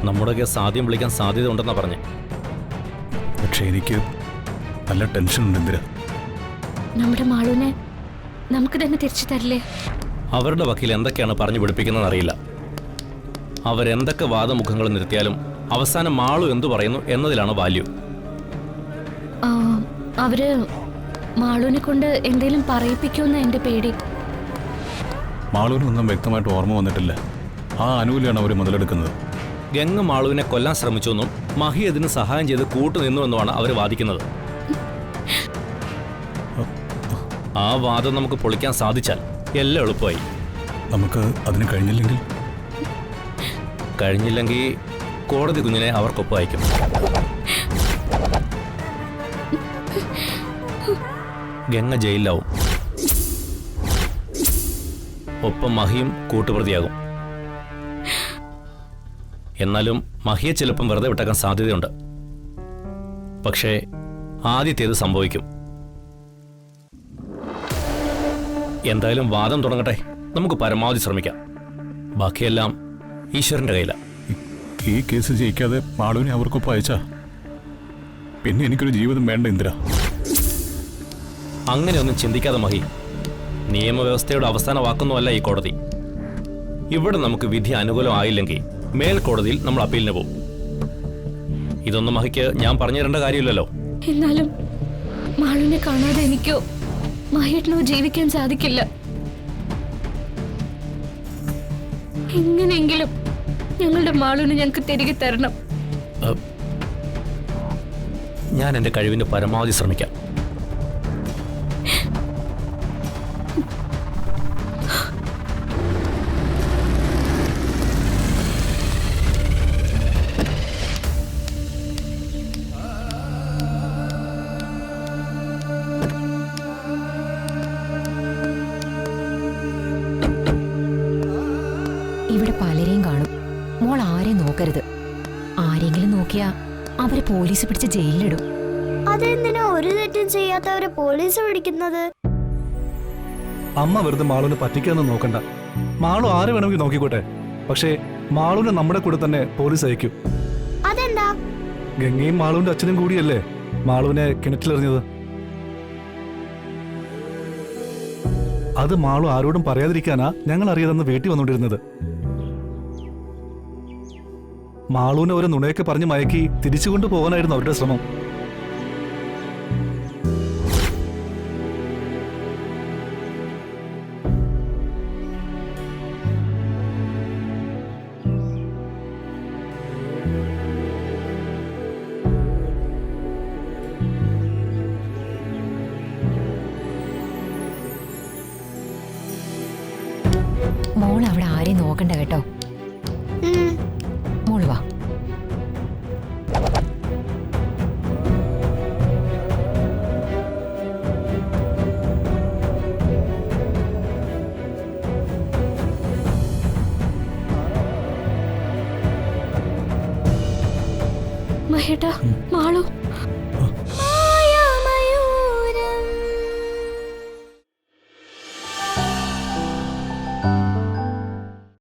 നമ്മുടെ കേസ് ആദ്യം വിളിക്കാൻ സാധ്യത ഉണ്ടെന്നാ പറഞ്ഞേ. പക്ഷെ എനിക്ക് നല്ല ടെൻഷൻ ഉണ്ട് ഇന്ദിര. നമ്മുടെ മാളുവിനെ നമുക്ക് തന്നെ തിരിച്ചു തരില്ലേ? അവരുടെ വക്കീൽ എന്തൊക്കെയാണ് പറഞ്ഞു പിടിപ്പിക്കുന്നതെന്ന് അറിയില്ല. അവരെന്തൊക്കെ വാദമുഖങ്ങൾ നിർത്തിയാലും അവസാനം മാളു എന്തു പറയുന്നു എന്നതിലാണ് വാല്യൂ. അവര് മാളുവിനെ കൊണ്ട് എന്തെങ്കിലും പറയിപ്പിക്കുമെന്ന് എന്റെ പേടി. മാളുവിനൊന്നും വ്യക്തമായിട്ട് ഓർമ്മ വന്നിട്ടില്ല. ആ അനുകൂലിയാണ് അവർ മുതലെടുക്കുന്നത്. ഗംഗ മാളുവിനെ കൊല്ലാൻ ശ്രമിച്ചുവെന്നും മഹി അതിന് സഹായം ചെയ്ത് കൂട്ടുനിന്നുവെന്നുമാണ് അവർ വാദിക്കുന്നത്. ആ വാദം നമുക്ക് പൊളിക്കാൻ സാധിച്ചാൽ എല്ലാം എളുപ്പമായി. നമുക്ക് അതിന് കഴിഞ്ഞില്ലെങ്കിൽ കോടതി കുഞ്ഞിനെ അവർക്കൊപ്പം അയക്കും. ഗംഗ ജയിലിലാവും, ഒപ്പം മഹിയും കൂട്ടുപ്രതിയാകും. എന്നാലും മഹിയെ ചിലപ്പം വെറുതെ വിട്ടേക്കാൻ സാധ്യതയുണ്ട്. പക്ഷേ ആദ്യത്തേത് സംഭവിക്കും. എന്തായാലും വാദം തുടങ്ങട്ടെ, നമുക്ക് പരമാവധി ശ്രമിക്കാം. ബാക്കിയെല്ലാം ഈശ്വരന്റെ കയ്യിലാണ്. ഈ കേസ് ജയിക്കാതെ മാളുവിനെ അവർക്കൊപ്പം അയച്ചാ പിന്നെ എനിക്കൊരു ജീവിതം വേണ്ട ഇന്ദിര. അങ്ങനെയൊന്നും ചിന്തിക്കാതെ മഹി. നിയമവ്യവസ്ഥയുടെ അവസാന വാക്കൊന്നുമല്ല ഈ കോടതി. ഇവിടെ നമുക്ക് വിധി അനുകൂലമായില്ലെങ്കിൽ മേൽക്കോടതിയിൽ നമ്മൾ അപ്പീലിന് പോകും. ഇതൊന്നും മഹിക്ക് ഞാൻ പറഞ്ഞു തരേണ്ട കാര്യമില്ലല്ലോ. എന്നാലും മാളുവിനെ കാണാതെ എനിക്കോ മഹേട്ടനോ ജീവിക്കാൻ സാധിക്കില്ല. എങ്ങനെയെങ്കിലും ഞങ്ങളുടെ മാളുവിനെ ഞങ്ങൾക്ക് തിരികെ തരണം. ഞാൻ എൻ്റെ കഴിവിന്റെ പരമാവധി ശ്രമിക്കാം. ഇവിടെ പലരെയും കാണും. മോൾ ആരെയും നോക്കരുത്. ആരെങ്കിലും നോക്കിയാ അവരെ പോലീസ് പിടിച്ച് ജയിലിലിടും. അതെന്തിനാ ഒരു തെറ്റും ചെയ്യാത്തവരെ പോലീസ് പിടിക്കുന്നത്? അമ്മ വെറുതെ മാളുവിനെ പറ്റിക്കാന്ന് നോക്കണ്ട. മാളു ആരെ വേണമെങ്കിൽ നോക്കിക്കോട്ടെ. പക്ഷേ മാളുവിനെ നമ്മുടെ കൂടെ തന്നെ പോലീസ് അയക്കും. അതെന്താ? ഗംഗയും മാളുവിന്റെ അച്ഛനും കൂടിയല്ലേ മാളുവിനെ കിണറ്റിലെറിഞ്ഞത്. അത് മാളു ആരോടും പറയാതിരിക്കാനാ ഞങ്ങൾ അറിയാതെന്ന് വീട്ടിൽ വന്നുകൊണ്ടിരുന്നത്. മാളുവിനെ ഒരു നുണയൊക്കെ പറഞ്ഞ് മയക്കി തിരിച്ചുകൊണ്ടു പോകാനായിരുന്നു അവരുടെ ശ്രമം. മോൾ അവിടെ ആരെയും നോക്കണ്ട കേട്ടോ. മോള് വാ. മഹേട്ടാ, മാളു